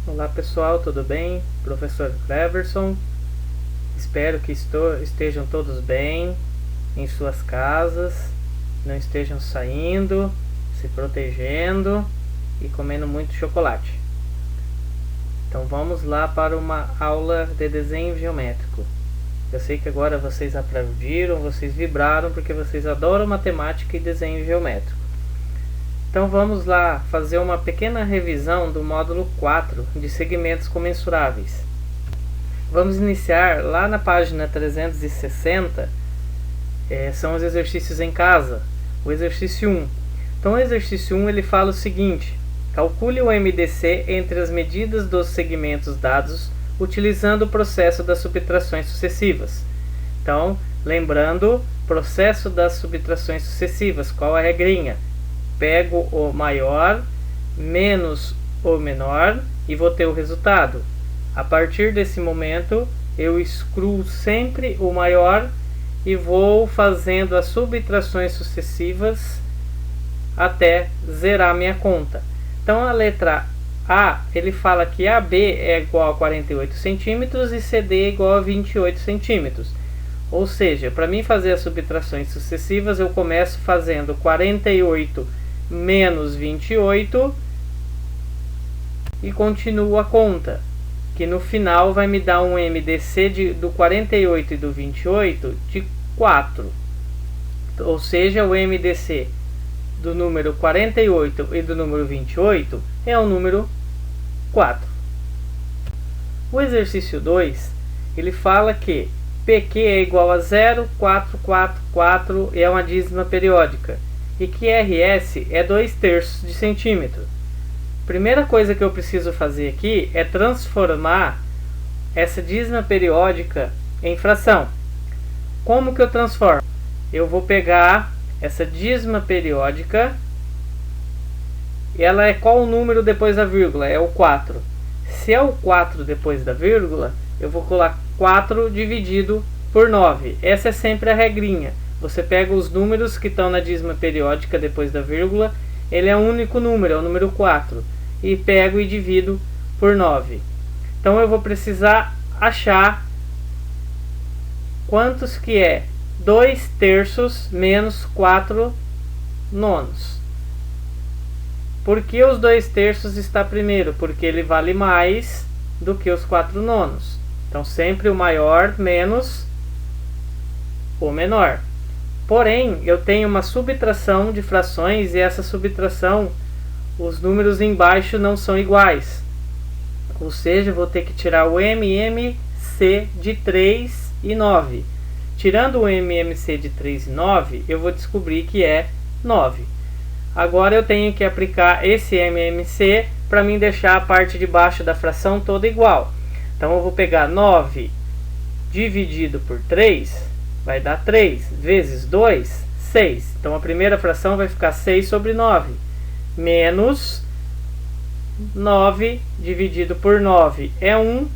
Olá pessoal, tudo bem? Professor Cleverson. Espero que estejam todos bem em suas casas, não estejam saindo, se protegendo e comendo muito chocolate. Então vamos lá para uma aula de desenho geométrico. Eu sei que agora vocês aplaudiram, vocês vibraram porque vocês adoram matemática e desenho geométrico. Então vamos lá fazer uma pequena revisão do módulo 4 de segmentos comensuráveis. Vamos iniciar lá na página 360, são os exercícios em casa, o exercício 1. Então o exercício 1 ele fala o seguinte: calcule o MDC entre as medidas dos segmentos dados utilizando o processo das subtrações sucessivas. Então, lembrando, processo das subtrações sucessivas, qual a regrinha? Pego o maior menos o menor e vou ter o resultado. A partir desse momento, eu excluo sempre o maior e vou fazendo as subtrações sucessivas até zerar minha conta. Então, a letra A, ele fala que AB é igual a 48 centímetros e CD é igual a 28 centímetros. Ou seja, para mim fazer as subtrações sucessivas, eu começo fazendo 48 menos 28 e continuo a conta, que no final vai me dar um MDC do 48 e do 28 de 4. Ou seja, o MDC do número 48 e do número 28 é o número 4. O exercício 2, ele fala que PQ é igual a 0,444 e é uma dízima periódica, e que RS é 2/3 de centímetro. Primeira coisa que eu preciso fazer aqui é transformar essa dízima periódica em fração. Como que eu transformo? Eu vou pegar essa dízima periódica, ela é qual o número depois da vírgula? É o 4. Se é o 4 depois da vírgula, eu vou colocar 4 dividido por 9. Essa é sempre a regrinha. Você pega os números que estão na dízima periódica depois da vírgula, ele é um único número, é o número 4. E pego e divido por 9. Então eu vou precisar achar quantos que é 2/3 menos 4 nonos. Por que os 2/3 está primeiro? Porque ele vale mais do que os 4 nonos. Então sempre o maior menos o menor. Porém, eu tenho uma subtração de frações e essa subtração, os números embaixo não são iguais. Ou seja, eu vou ter que tirar o MMC de 3 e 9. Tirando o MMC de 3 e 9, eu vou descobrir que é 9. Agora eu tenho que aplicar esse MMC para mim deixar a parte de baixo da fração toda igual. Então eu vou pegar 9 dividido por 3, vai dar 3 vezes 2, 6. Então a primeira fração vai ficar 6 sobre 9. Menos 9 dividido por 9 é 1.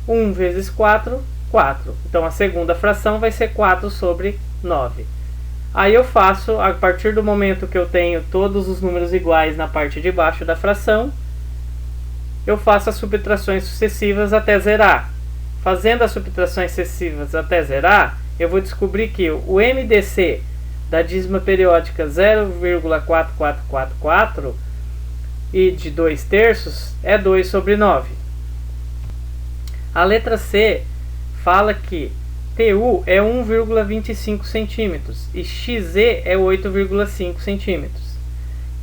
1 vezes 4, 4. Então a segunda fração vai ser 4 sobre 9. Aí eu faço, a partir do momento que eu tenho todos os números iguais na parte de baixo da fração, eu faço as subtrações sucessivas até zerar. Fazendo as subtrações sucessivas até zerar, eu vou descobrir que o MDC da dízima periódica 0,4444 e de 2/3 é 2 sobre 9. A letra C fala que TU é 1,25 centímetros e XZ é 8,5 centímetros.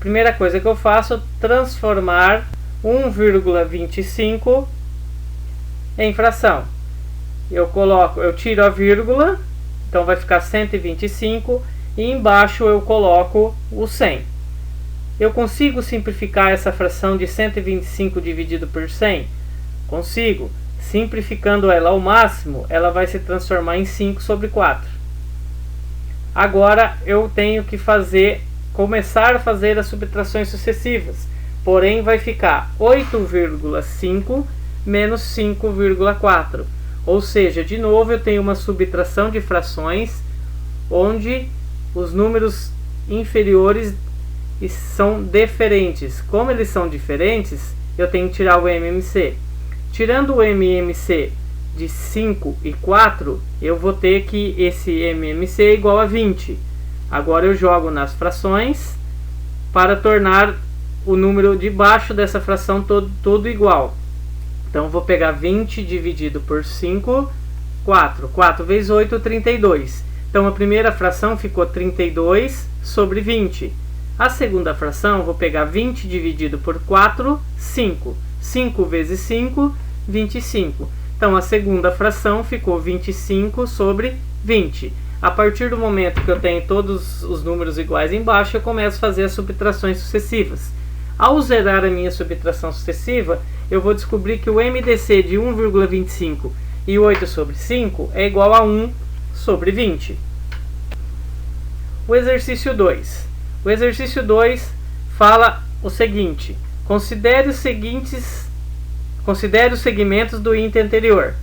Primeira coisa que eu faço é transformar 1,25 em fração. Eu tiro a vírgula, então vai ficar 125 e embaixo eu coloco o 100. Eu consigo simplificar essa fração de 125 dividido por 100? Consigo. Simplificando ela ao máximo, ela vai se transformar em 5 sobre 4. Agora eu tenho que começar a fazer as subtrações sucessivas. Porém vai ficar 8,5 menos 5,4. Ou seja, de novo eu tenho uma subtração de frações onde os números inferiores são diferentes. Como eles são diferentes, eu tenho que tirar o MMC. Tirando o MMC de 5 e 4, eu vou ter que esse MMC é igual a 20. Agora eu jogo nas frações para tornar o número de baixo dessa fração todo igual. Então vou pegar 20 dividido por 5, 4. 4 vezes 8, 32. Então a primeira fração ficou 32 sobre 20. A segunda fração, vou pegar 20 dividido por 4, 5. 5 vezes 5, 25. Então a segunda fração ficou 25 sobre 20. A partir do momento que eu tenho todos os números iguais embaixo, eu começo a fazer as subtrações sucessivas. Ao zerar a minha subtração sucessiva, eu vou descobrir que o MDC de 1,25 e 8 sobre 5 é igual a 1 sobre 20. O exercício 2. O exercício 2 fala o seguinte: considere os segmentos do ínter anterior.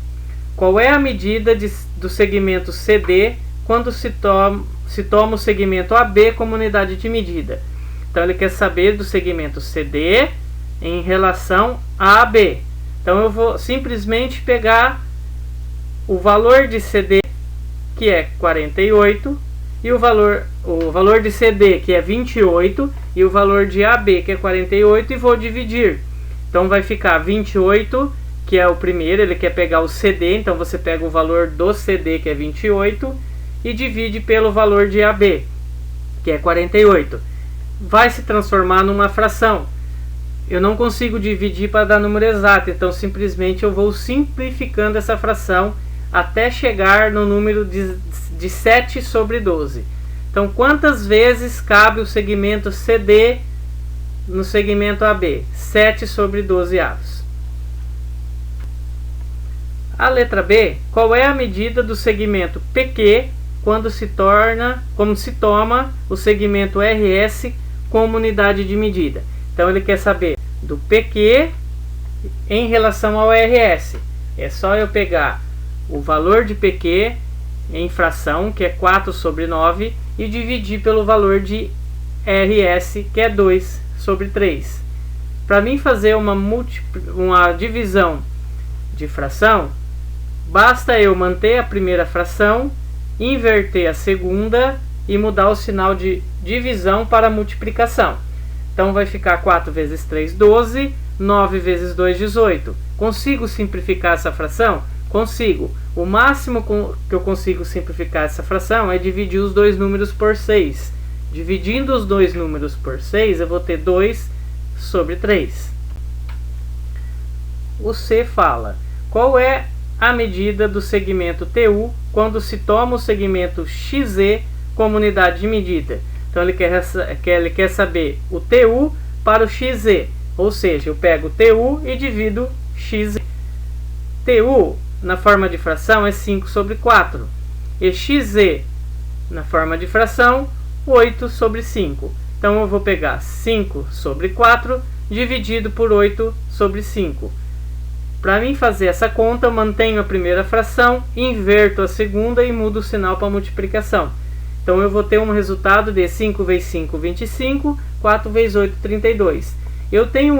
Qual é a medida do segmento CD quando se toma o segmento AB como unidade de medida? Então ele quer saber do segmento CD em relação a AB. Então eu vou simplesmente pegar o valor de CD, que é 48, e o valor de CD, que é 28, e o valor de AB, que é 48, e vou dividir. Então vai ficar 28, que é o primeiro, ele quer pegar o CD, então você pega o valor do CD, que é 28, e divide pelo valor de AB, que é 48. Vai se transformar numa fração. Eu não consigo dividir para dar número exato, então simplesmente eu vou simplificando essa fração até chegar no número de 7 sobre 12. Então, quantas vezes cabe o segmento CD no segmento AB? 7 sobre 12 avos. A letra B, qual é a medida do segmento PQ quando se toma o segmento RS como unidade de medida? Então, ele quer saber do PQ em relação ao RS. É só eu pegar o valor de PQ em fração, que é 4 sobre 9, e dividir pelo valor de RS, que é 2 sobre 3. Para mim fazer uma divisão de fração, basta eu manter a primeira fração, inverter a segunda e mudar o sinal de divisão para multiplicação. Então vai ficar 4 vezes 3, 12, 9 vezes 2, 18. Consigo simplificar essa fração? Consigo. O máximo que eu consigo simplificar essa fração é dividir os dois números por 6. Dividindo os dois números por 6, eu vou ter 2 sobre 3. O C fala: qual é a medida do segmento TU quando se toma o segmento XZ como unidade de medida? Então ele quer saber o TU para o XZ, ou seja, eu pego o TU e divido XZ. TU na forma de fração é 5 sobre 4 e XZ na forma de fração 8 sobre 5. Então eu vou pegar 5 sobre 4 dividido por 8 sobre 5. Para mim fazer essa conta, eu mantenho a primeira fração, inverto a segunda e mudo o sinal para multiplicação. Então eu vou ter um resultado de 5 vezes 5, 25, 4 vezes 8, 32. Eu tenho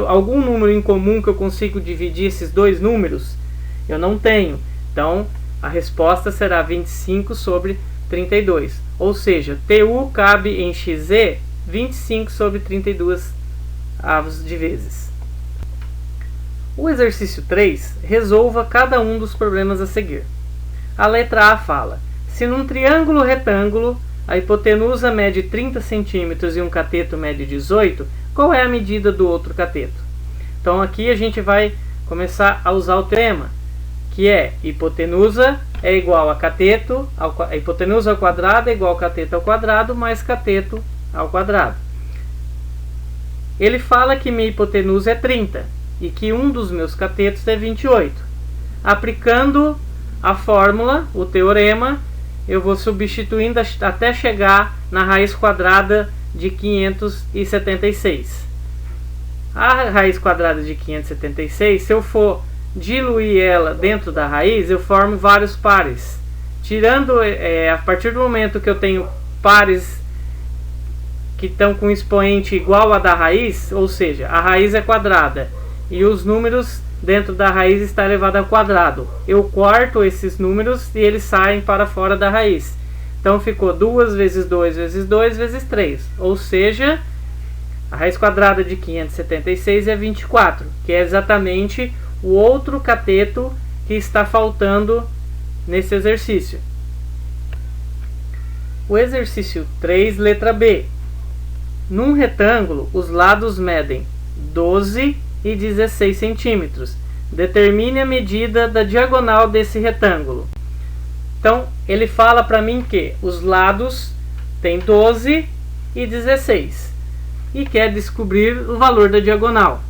algum número em comum que eu consigo dividir esses dois números? Eu não tenho. Então a resposta será 25 sobre 32. Ou seja, TU cabe em XZ 25 sobre 32 avos de vezes. O exercício 3, resolva cada um dos problemas a seguir. A letra A fala: se num triângulo retângulo a hipotenusa mede 30 cm e um cateto mede 18, qual é a medida do outro cateto? Então aqui a gente vai começar a usar o teorema, que é hipotenusa é igual a cateto, a hipotenusa ao quadrado é igual a cateto ao quadrado mais cateto ao quadrado. Ele fala que minha hipotenusa é 30 e que um dos meus catetos é 28. Aplicando a fórmula, o teorema, eu vou substituindo até chegar na raiz quadrada de 576. A raiz quadrada de 576, se eu for diluir ela dentro da raiz, eu formo vários pares. Tirando, a partir do momento que eu tenho pares que estão com expoente igual a da raiz, ou seja, a raiz é quadrada e os números dentro da raiz está elevado ao quadrado. Eu corto esses números e eles saem para fora da raiz. Então ficou 2 vezes 2 vezes 2 vezes 3, ou seja, a raiz quadrada de 576 é 24, que é exatamente o outro cateto que está faltando nesse exercício. O exercício 3, letra B. Num retângulo, os lados medem 12 e 16 centímetros. Determine a medida da diagonal desse retângulo. Então, ele fala para mim que os lados têm 12 e 16 e quer descobrir o valor da diagonal.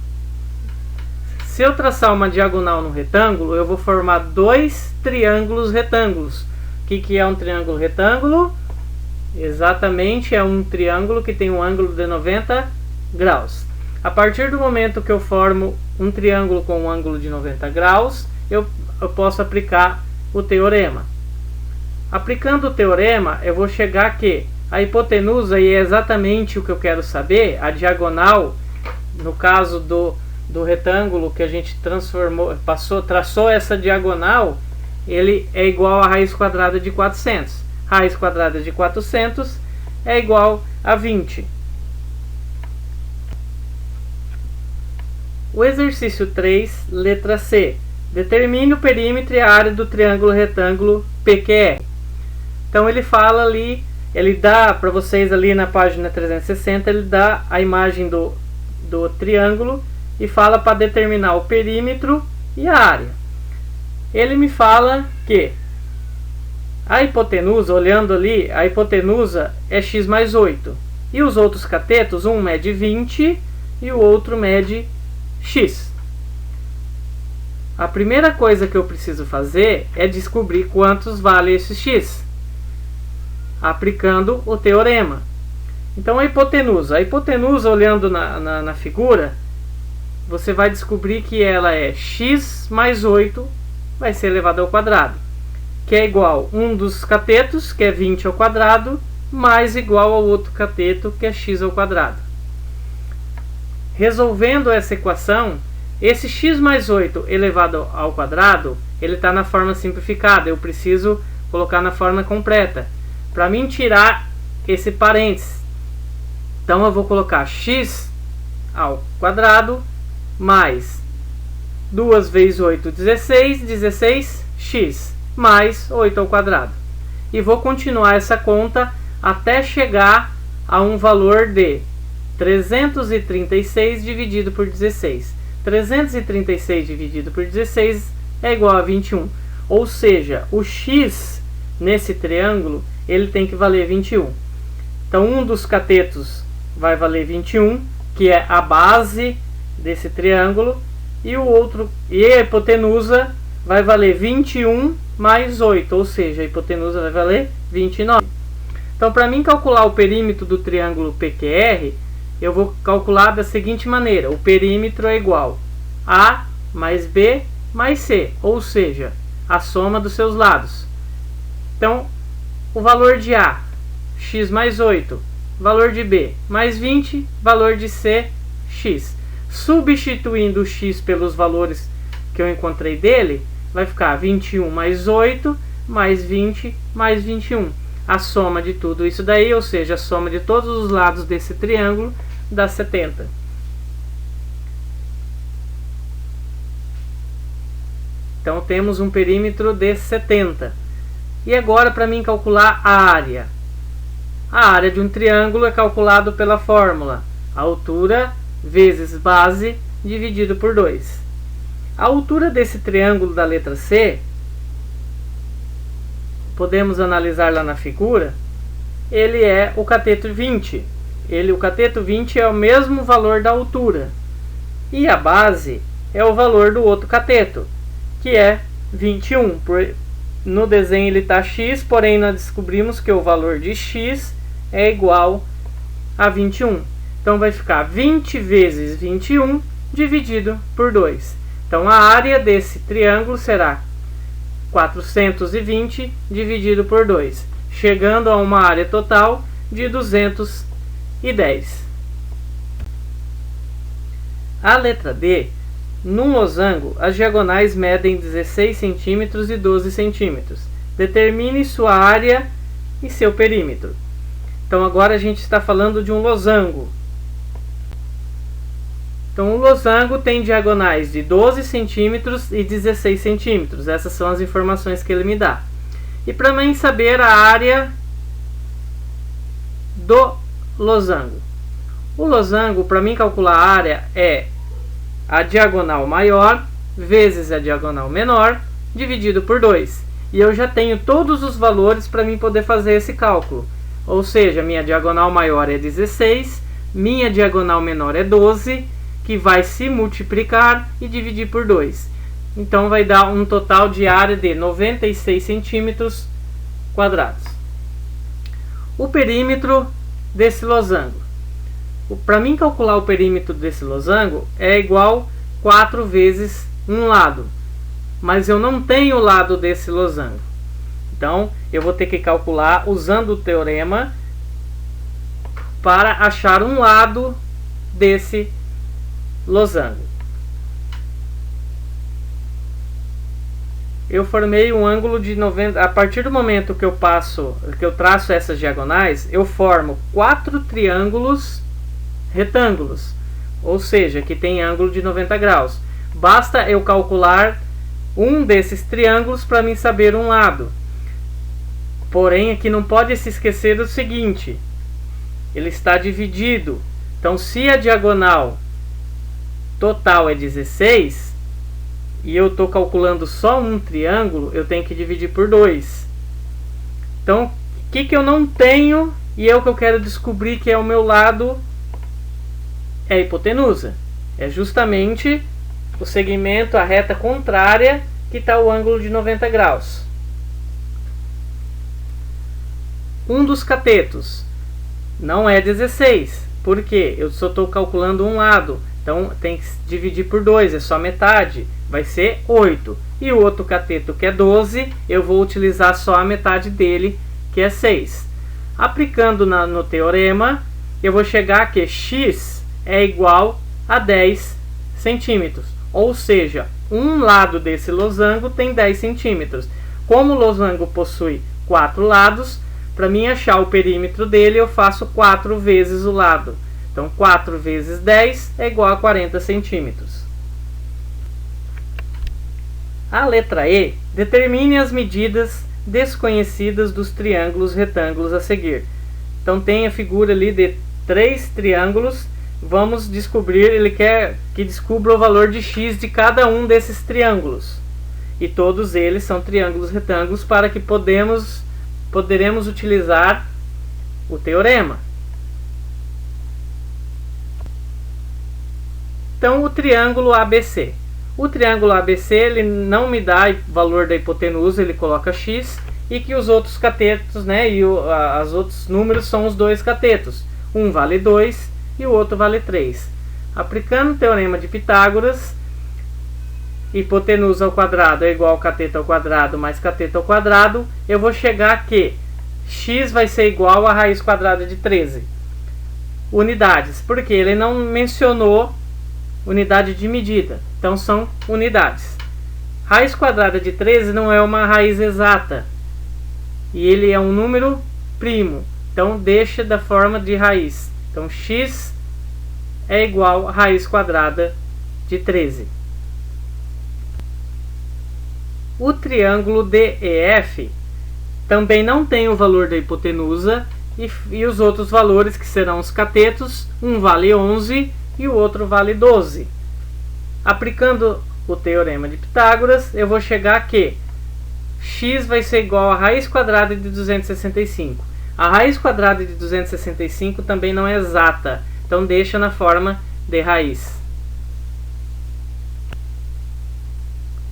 Se eu traçar uma diagonal no retângulo, eu vou formar 2 triângulos retângulos. O que é um triângulo retângulo? Exatamente, é um triângulo que tem um ângulo de 90 graus. A partir do momento que eu formo um triângulo com um ângulo de 90 graus, eu posso aplicar o teorema. Aplicando o teorema, eu vou chegar que a hipotenusa, e é exatamente o que eu quero saber, a diagonal, no caso do retângulo que a gente traçou essa diagonal, ele é igual a raiz quadrada de 400. Raiz quadrada de 400 é igual a 20. O exercício 3, letra C. Determine o perímetro e a área do triângulo retângulo PQR. Então ele fala ali, ele dá para vocês ali na página 360, ele dá a imagem do triângulo e fala para determinar o perímetro e a área. Ele me fala que a hipotenusa, olhando ali, a hipotenusa é x mais 8. E os outros catetos, um mede 20 e o outro mede x. A primeira coisa que eu preciso fazer é descobrir quantos vale esse x, aplicando o teorema. Então a hipotenusa, olhando na figura, você vai descobrir que ela é x mais 8, vai ser elevado ao quadrado, que é igual a um dos catetos, que é 20 ao quadrado, mais igual ao outro cateto, que é x ao quadrado. Resolvendo essa equação, esse x mais 8 elevado ao quadrado, ele está na forma simplificada. Eu preciso colocar na forma completa, para mim tirar esse parênteses. Então eu vou colocar x ao quadrado, mais 2 vezes 8, 16, 16x, mais 8 ao quadrado. E vou continuar essa conta até chegar a um valor de 336 dividido por 16. 336 dividido por 16 é igual a 21. Ou seja, o x nesse triângulo ele tem que valer 21. Então um dos catetos vai valer 21, que é a base desse triângulo, e o outro, e a hipotenusa, vai valer 21 mais 8, ou seja, a hipotenusa vai valer 29. Então, para mim calcular o perímetro do triângulo PQR, eu vou calcular da seguinte maneira: o perímetro é igual a mais b mais c, ou seja, a soma dos seus lados. Então, o valor de A, x mais 8, valor de B, mais 20, valor de C, x. Substituindo o x pelos valores que eu encontrei dele, vai ficar 21 mais 8, mais 20, mais 21. A soma de tudo isso daí, ou seja, a soma de todos os lados desse triângulo, dá 70. Então temos um perímetro de 70. E agora, para mim calcular a área. A área de um triângulo é calculado pela fórmula altura vezes base dividido por 2. A altura desse triângulo da letra C, podemos analisar lá na figura, ele é o cateto 20. O cateto 20 é o mesmo valor da altura. E a base é o valor do outro cateto, que é 21. No desenho ele está x, porém nós descobrimos que o valor de x é igual a 21. Então vai ficar 20 vezes 21 dividido por 2. Então a área desse triângulo será 420 dividido por 2, chegando a uma área total de 270 e 10. A letra D, num losango, as diagonais medem 16 centímetros e 12 centímetros. Determine sua área e seu perímetro. Então agora a gente está falando de um losango. Então o losango tem diagonais de 12 centímetros e 16 centímetros. Essas são as informações que ele me dá. E para mim saber a área do losango. O losango, para mim calcular a área, é a diagonal maior vezes a diagonal menor dividido por 2. E eu já tenho todos os valores para mim poder fazer esse cálculo. Ou seja, minha diagonal maior é 16, minha diagonal menor é 12, que vai se multiplicar e dividir por 2. Então vai dar um total de área de 96 centímetros quadrados. O perímetro desse losango. Para mim calcular o perímetro desse losango é igual 4 vezes um lado. Mas eu não tenho o lado desse losango. Então eu vou ter que calcular usando o teorema para achar um lado desse losango. Eu formei um ângulo de 90. A partir do momento que eu traço essas diagonais, eu formo 4 triângulos retângulos, ou seja, que tem ângulo de 90 graus. Basta eu calcular um desses triângulos para mim saber um lado. Porém, aqui não pode se esquecer do seguinte: ele está dividido. Então, se a diagonal total é 16 e eu estou calculando só um triângulo, eu tenho que dividir por 2. Então, o que eu não tenho e é o que eu quero descobrir que é o meu lado? É a hipotenusa. É justamente o segmento, a reta contrária, que está o ângulo de 90 graus. Um dos catetos não é 16. Por quê? Eu só estou calculando um lado. Então tem que dividir por 2, é só metade. Vai ser 8. E o outro cateto, que é 12, eu vou utilizar só a metade dele, que é 6. Aplicando no teorema, eu vou chegar a que x é igual a 10 centímetros. Ou seja, um lado desse losango tem 10 centímetros. Como o losango possui 4 lados, para mim achar o perímetro dele, eu faço 4 vezes o lado. Então, 4 vezes 10 é igual a 40 centímetros. A letra E, determine as medidas desconhecidas dos triângulos retângulos a seguir. Então, tem a figura ali de 3 triângulos. Vamos descobrir, ele quer que descubra o valor de x de cada um desses triângulos. E todos eles são triângulos retângulos para que poderemos utilizar o teorema. Então, o triângulo ABC. O triângulo ABC ele não me dá o valor da hipotenusa, ele coloca x, e que os outros catetos, né, e os outros números são os dois catetos. Um vale 2 e o outro vale 3. Aplicando o teorema de Pitágoras, hipotenusa ao quadrado é igual a cateto ao quadrado mais cateto ao quadrado, eu vou chegar a que x vai ser igual a raiz quadrada de 13. Unidades, porque ele não mencionou unidade de medida, então são unidades. Raiz quadrada de 13 não é uma raiz exata, e ele é um número primo, então deixa da forma de raiz. Então x é igual a raiz quadrada de 13. O triângulo DEF também não tem o valor da hipotenusa e os outros valores, que serão os catetos, um vale 11 e o outro vale 12. Aplicando o teorema de Pitágoras, eu vou chegar a que x vai ser igual a raiz quadrada de 265. A raiz quadrada de 265 também não é exata, então deixa na forma de raiz.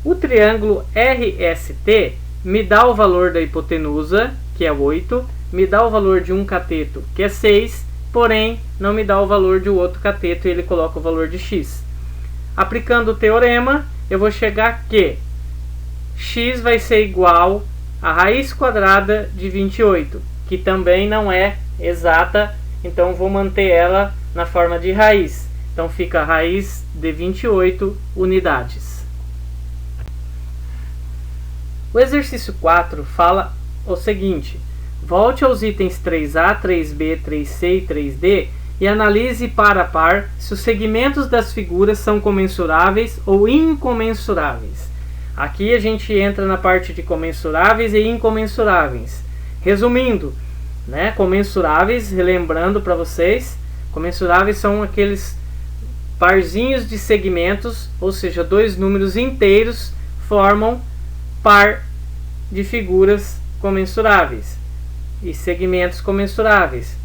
O triângulo RST me dá o valor da hipotenusa, que é 8, me dá o valor de um cateto, que é 6, porém não me dá o valor de outro cateto e ele coloca o valor de x. Aplicando o teorema, eu vou chegar a que x vai ser igual a raiz quadrada de 28, que também não é exata então vou manter ela na forma de raiz. Então fica a raiz de 28 unidades. O exercício 4 fala o seguinte: volte aos itens 3A, 3B, 3C e 3D e analise par a par se os segmentos das figuras são comensuráveis ou incomensuráveis. Aqui a gente entra na parte de comensuráveis e incomensuráveis. Resumindo, né, comensuráveis, relembrando para vocês, comensuráveis são aqueles parzinhos de segmentos, ou seja, dois números inteiros formam par de figuras comensuráveis e segmentos comensuráveis.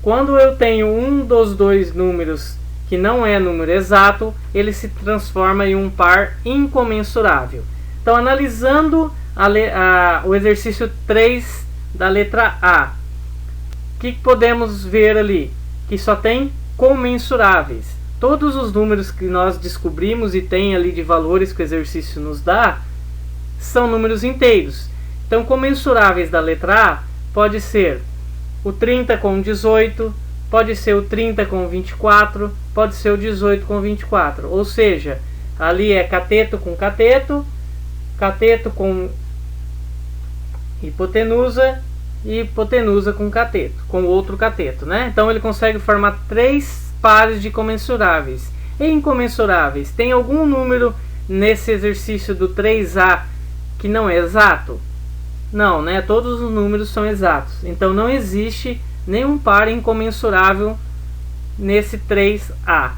Quando eu tenho um dos dois números que não é número exato, ele se transforma em um par incomensurável. Então, analisando o exercício 3 da letra A, o que podemos ver ali? Que só tem comensuráveis. Todos os números que nós descobrimos e tem ali de valores que o exercício nos dá, são números inteiros. Então, comensuráveis da letra A pode ser o 30 com 18, pode ser o 30 com 24, pode ser o 18 com 24. Ou seja, ali é cateto com cateto, cateto com hipotenusa e hipotenusa com cateto, com outro cateto, né? Então ele consegue formar 3 pares de comensuráveis. E incomensuráveis, tem algum número nesse exercício do 3A que não é exato? Não, né? Todos os números são exatos. Então não existe nenhum par incomensurável nesse 3A.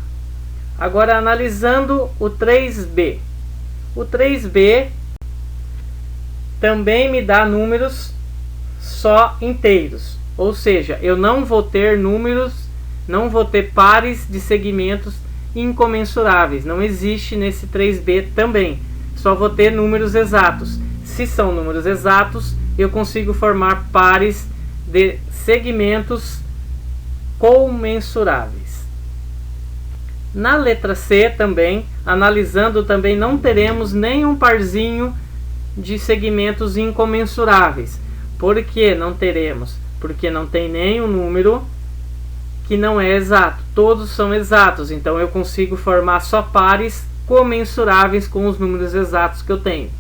Agora analisando o 3B. O 3B também me dá números só inteiros. Ou seja, eu não vou ter números, não vou ter pares de segmentos incomensuráveis. Não existe nesse 3B também. Só vou ter números exatos. Se são números exatos, eu consigo formar pares de segmentos comensuráveis. Na letra C também, analisando também, não teremos nenhum parzinho de segmentos incomensuráveis. Por que não teremos? Porque não tem nenhum número que não é exato. Todos são exatos, então eu consigo formar só pares comensuráveis com os números exatos que eu tenho.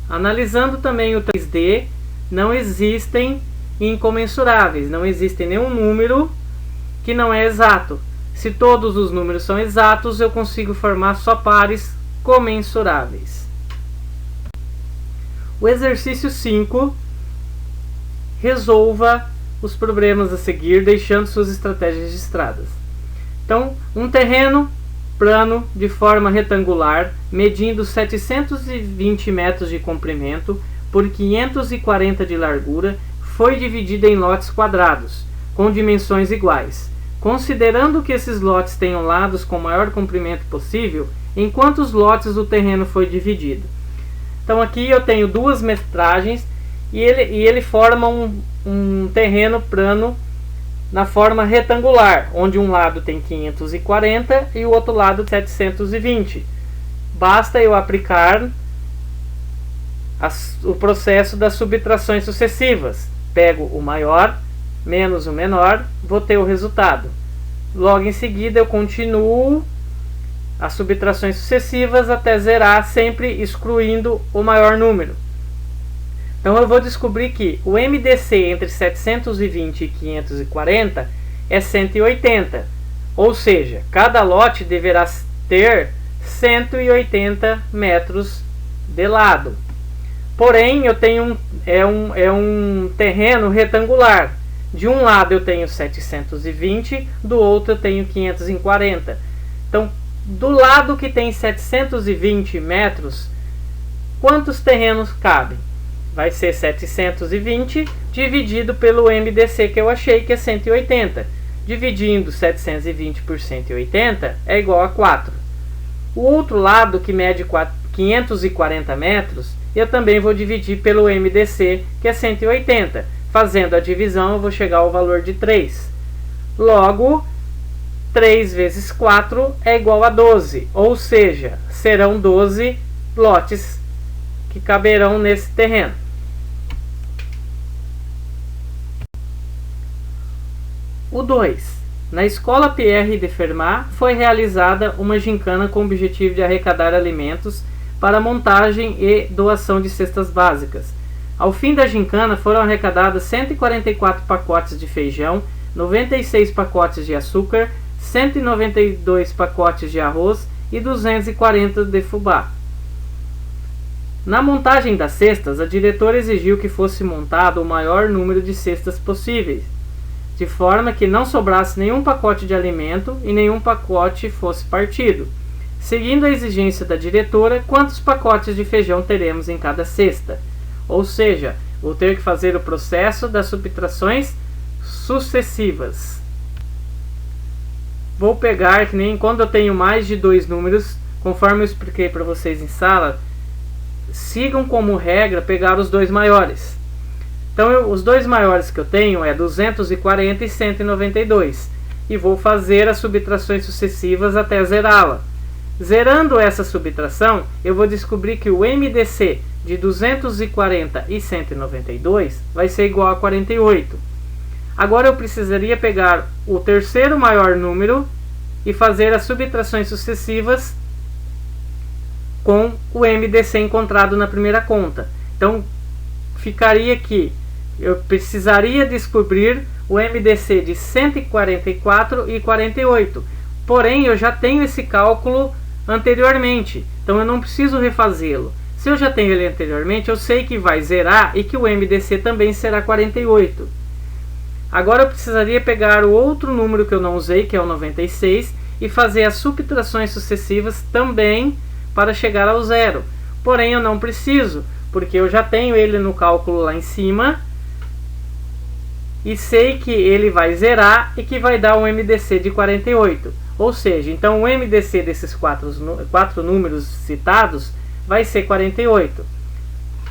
Analisando também o 3D, não existem incomensuráveis, não existe nenhum número que não é exato. Se todos os números são exatos, eu consigo formar só pares comensuráveis. O exercício 5, resolva os problemas a seguir, deixando suas estratégias registradas. Então, um terreno plano de forma retangular, medindo 720 metros de comprimento por 540 de largura, foi dividido em lotes quadrados, com dimensões iguais. Considerando que esses lotes tenham lados com o maior comprimento possível, em quantos lotes o terreno foi dividido? Então aqui eu tenho duas metragens e ele forma um terreno plano na forma retangular, onde um lado tem 540 e o outro lado 720. Basta eu aplicar o processo das subtrações sucessivas. Pego o maior menos o menor, vou ter o resultado. Logo em seguida eu continuo as subtrações sucessivas até zerar, sempre excluindo o maior número. Então eu vou descobrir que o MDC entre 720 e 540 é 180. Ou seja, cada lote deverá ter 180 metros de lado. Porém, eu tenho um terreno retangular. De um lado eu tenho 720, do outro eu tenho 540. Então, do lado que tem 720 metros, quantos terrenos cabem? Vai ser 720 dividido pelo MDC que eu achei, que é 180. Dividindo 720 por 180 é igual a 4. O outro lado, que mede 540 metros, eu também vou dividir pelo MDC, que é 180. Fazendo a divisão, eu vou chegar ao valor de 3. Logo, 3 vezes 4 é igual a 12. Ou seja, serão 12 lotes que caberão nesse terreno. O 2. Na Escola Pierre de Fermat foi realizada uma gincana com o objetivo de arrecadar alimentos para montagem e doação de cestas básicas. Ao fim da gincana foram arrecadadas 144 pacotes de feijão, 96 pacotes de açúcar, 192 pacotes de arroz e 240 de fubá. Na montagem das cestas, a diretora exigiu que fosse montado o maior número de cestas possíveis, de forma que não sobrasse nenhum pacote de alimento e nenhum pacote fosse partido. Seguindo a exigência da diretora, quantos pacotes de feijão teremos em cada cesta? Ou seja, vou ter que fazer o processo das subtrações sucessivas. Vou pegar, que nem quando eu tenho mais de 2 números, conforme eu expliquei para vocês em sala, sigam como regra pegar os 2 maiores. Então, os 2 maiores que eu tenho é 240 e 192. E vou fazer as subtrações sucessivas até zerá-la. Zerando essa subtração, eu vou descobrir que o MDC de 240 e 192 vai ser igual a 48. Agora eu precisaria pegar o terceiro maior número e fazer as subtrações sucessivas com o MDC encontrado na primeira conta. Então, ficaria que eu precisaria descobrir o MDC de 144 e 48. Porém, eu já tenho esse cálculo anteriormente, então eu não preciso refazê-lo. Se eu já tenho ele anteriormente, eu sei que vai zerar e que o MDC também será 48. Agora eu precisaria pegar o outro número que eu não usei, que é o 96, e fazer as subtrações sucessivas também para chegar ao zero. Porém, eu não preciso, porque eu já tenho ele no cálculo lá em cima e sei que ele vai zerar e que vai dar um MDC de 48. Ou seja, então o MDC desses quatro números citados vai ser 48.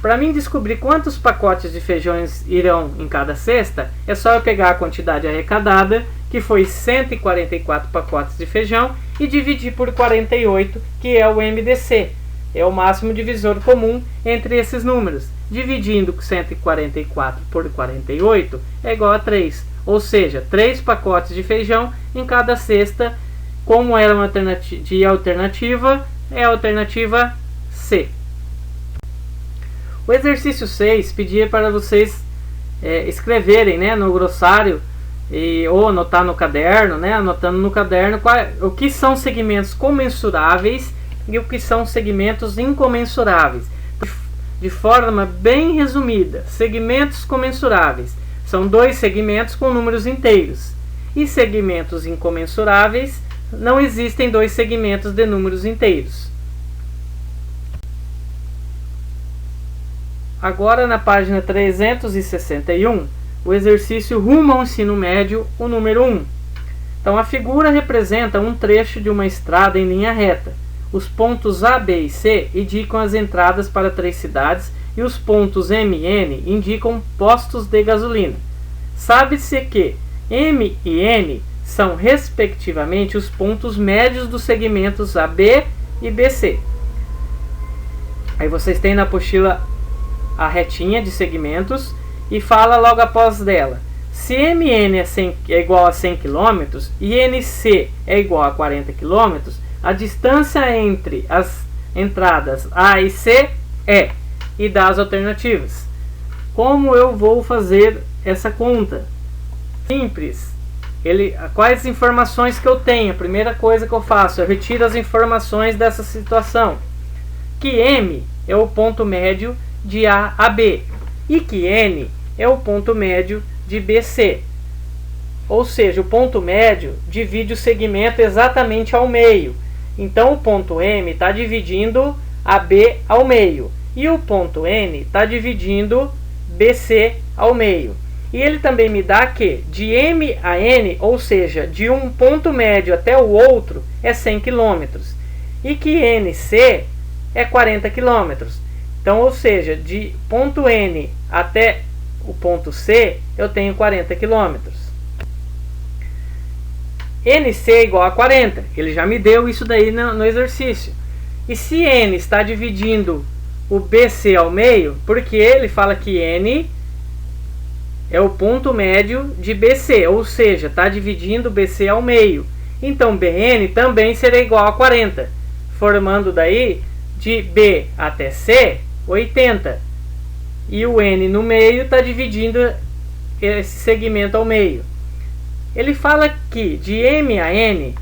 Para mim descobrir quantos pacotes de feijões irão em cada cesta, é só eu pegar a quantidade arrecadada, que foi 144 pacotes de feijão, e dividir por 48, que é o MDC. É o máximo divisor comum entre esses números. Dividindo 144 por 48 é igual a 3. Ou seja, 3 pacotes de feijão em cada cesta. Como era uma alternativa, é a alternativa C. O exercício 6 pedia para vocês escreverem, né, no glossário ou anotar no caderno, né, anotando no caderno o que são segmentos comensuráveis e o que são segmentos incomensuráveis. De forma bem resumida, segmentos comensuráveis são 2 segmentos com números inteiros, e segmentos incomensuráveis não existem 2 segmentos de números inteiros. Agora, na página 361, o exercício rumo ao ensino médio, o número 1. Então, a figura representa um trecho de uma estrada em linha reta. Os pontos A, B e C indicam as entradas para 3 cidades e os pontos M e N indicam postos de gasolina. Sabe-se que M e N são, respectivamente, os pontos médios dos segmentos AB e BC. Aí vocês têm na apostila a retinha de segmentos e fala logo após dela: se MN é igual a 100 km e NC é igual a 40 km, a distância entre as entradas A e C é, e dá as alternativas. Como eu vou fazer essa conta? Simples. Quais informações que eu tenho? A primeira coisa que eu faço, eu retiro as informações dessa situação. Que M é o ponto médio de A a B e que N é o ponto médio de BC. Ou seja, o ponto médio divide o segmento exatamente ao meio. Então o ponto M está dividindo AB ao meio e o ponto N está dividindo BC ao meio. E ele também me dá que de M a N, ou seja, de um ponto médio até o outro, é 100 km. E que NC é 40 km. Então, ou seja, de ponto N até o ponto C, eu tenho 40 km. NC é igual a 40. Ele já me deu isso daí no exercício. E se N está dividindo o BC ao meio, porque ele fala que N é o ponto médio de BC, ou seja, está dividindo BC ao meio. Então, BN também será igual a 40, formando daí de B até C, 80. E o N no meio está dividindo esse segmento ao meio. Ele fala que de M a N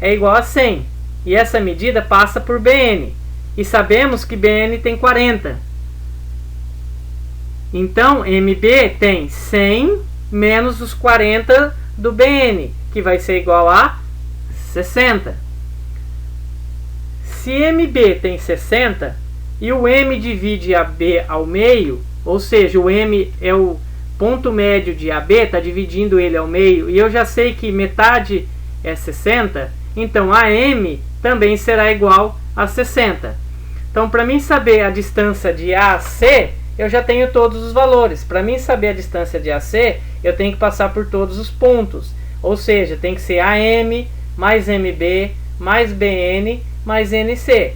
é igual a 100, e essa medida passa por BN. E sabemos que BN tem 40. Então, MB tem 100 menos os 40 do BN, que vai ser igual a 60. Se MB tem 60 e o M divide AB ao meio, ou seja, o M é o ponto médio de AB, está dividindo ele ao meio, e eu já sei que metade é 60, então AM também será igual a 60. Então, para mim saber a distância de A a C, eu já tenho todos os valores. Para mim saber a distância de AC, eu tenho que passar por todos os pontos. Ou seja, tem que ser AM mais MB mais BN mais NC.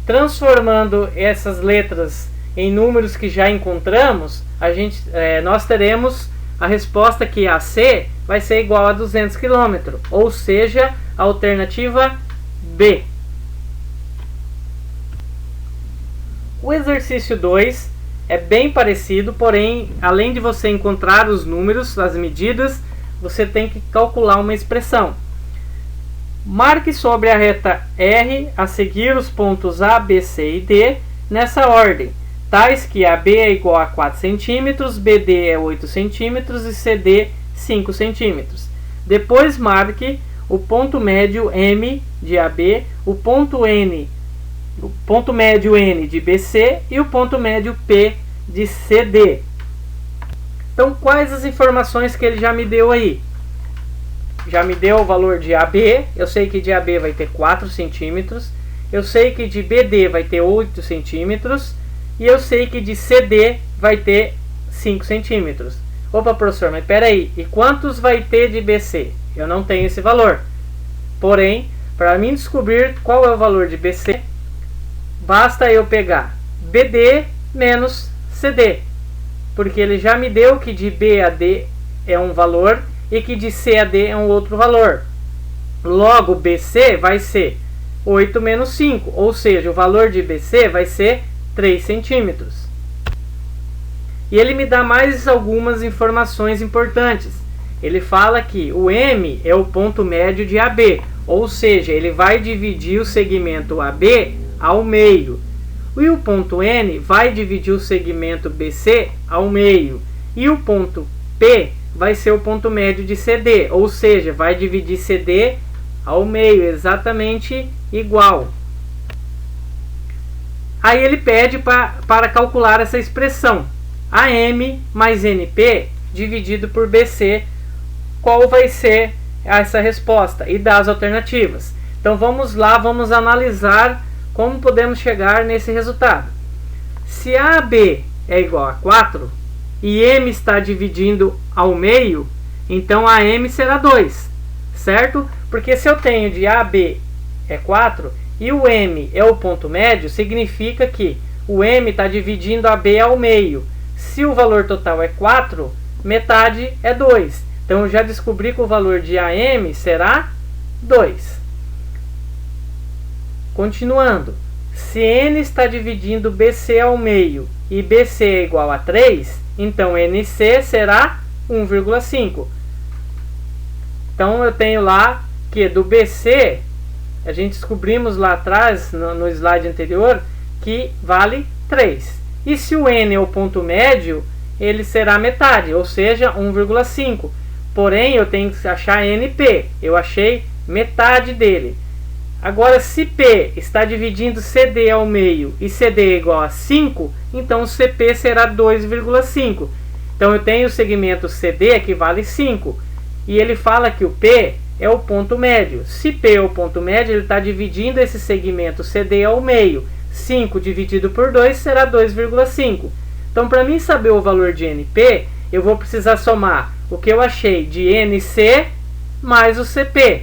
Transformando essas letras em números que já encontramos, nós teremos a resposta que AC vai ser igual a 200 km. Ou seja, a alternativa B. O exercício 2 é bem parecido, porém, além de você encontrar os números, as medidas, você tem que calcular uma expressão. Marque sobre a reta R a seguir os pontos A, B, C e D nessa ordem, tais que AB é igual a 4 cm, BD é 8 cm e CD 5 cm. Depois marque o ponto médio M de AB, o ponto médio N de BC e o ponto médio P de CD. Então, quais as informações que ele já me deu aí? Já me deu o valor de AB, eu sei que de AB vai ter 4 centímetros, eu sei que de BD vai ter 8 centímetros e eu sei que de CD vai ter 5 centímetros. Opa, professor, mas peraí, e quantos vai ter de BC? Eu não tenho esse valor. Porém, para mim descobrir qual é o valor de BC, basta eu pegar BD menos CD, porque ele já me deu que de B a D é um valor e que de C a D é um outro valor. Logo, BC vai ser 8 menos 5, ou seja, o valor de BC vai ser 3 centímetros. E ele me dá mais algumas informações importantes. Ele fala que o M é o ponto médio de AB, ou seja, ele vai dividir o segmento AB ao meio. E o ponto N vai dividir o segmento BC ao meio. E o ponto P vai ser o ponto médio de CD, ou seja, vai dividir CD ao meio, exatamente igual. Aí ele pede para calcular essa expressão, AM mais NP dividido por BC, qual vai ser essa resposta, e dá as alternativas. Então vamos lá, vamos analisar como podemos chegar nesse resultado. Se AB é igual a 4 e M está dividindo ao meio, então AM será 2, certo? Porque se eu tenho de AB é 4 e o M é o ponto médio, significa que o M está dividindo AB ao meio. Se o valor total é 4, metade é 2. Então eu já descobri que o valor de AM será 2. Continuando, se N está dividindo BC ao meio e BC é igual a 3, então NC será 1,5. Então eu tenho lá que do BC, a gente descobrimos lá atrás, no slide anterior, que vale 3. E se o N é o ponto médio, ele será metade, ou seja, 1,5. Porém, eu tenho que achar NP. Eu achei metade dele. Agora, se P está dividindo CD ao meio e CD é igual a 5, então o CP será 2,5. Então eu tenho o segmento CD que vale 5. E ele fala que o P é o ponto médio. Se P é o ponto médio, ele está dividindo esse segmento CD ao meio. 5 dividido por 2 será 2,5. Então, para mim saber o valor de NP, eu vou precisar somar o que eu achei de NC mais o CP.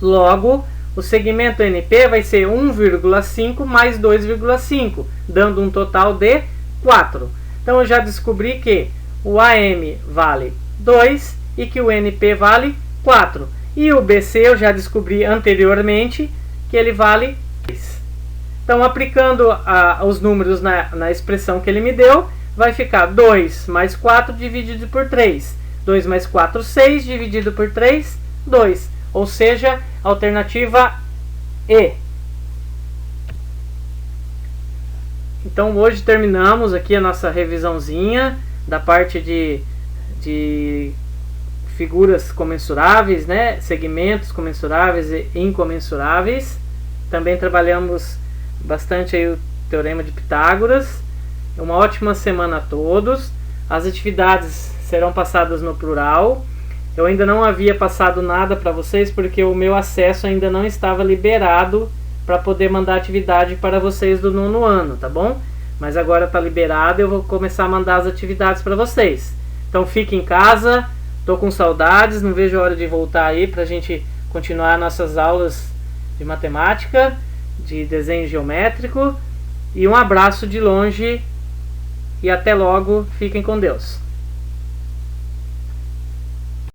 Logo, o segmento NP vai ser 1,5 mais 2,5, dando um total de 4. Então, eu já descobri que o AM vale 2 e que o NP vale 4. E o BC eu já descobri anteriormente que ele vale 3. Então, aplicando os números na expressão que ele me deu, vai ficar 2 mais 4 dividido por 3. 2 mais 4, 6, dividido por 3, 2. Ou seja, alternativa E. Então, hoje terminamos aqui a nossa revisãozinha da parte de figuras comensuráveis, né? Segmentos comensuráveis e incomensuráveis. Também trabalhamos bastante aí o Teorema de Pitágoras. Uma ótima semana a todos. As atividades serão passadas no plural. Eu ainda não havia passado nada para vocês porque o meu acesso ainda não estava liberado para poder mandar atividade para vocês do 9º ano, tá bom? Mas agora está liberado, eu vou começar a mandar as atividades para vocês. Então fique em casa, tô com saudades, não vejo a hora de voltar aí para a gente continuar nossas aulas de matemática, de desenho geométrico. E um abraço de longe e até logo, fiquem com Deus.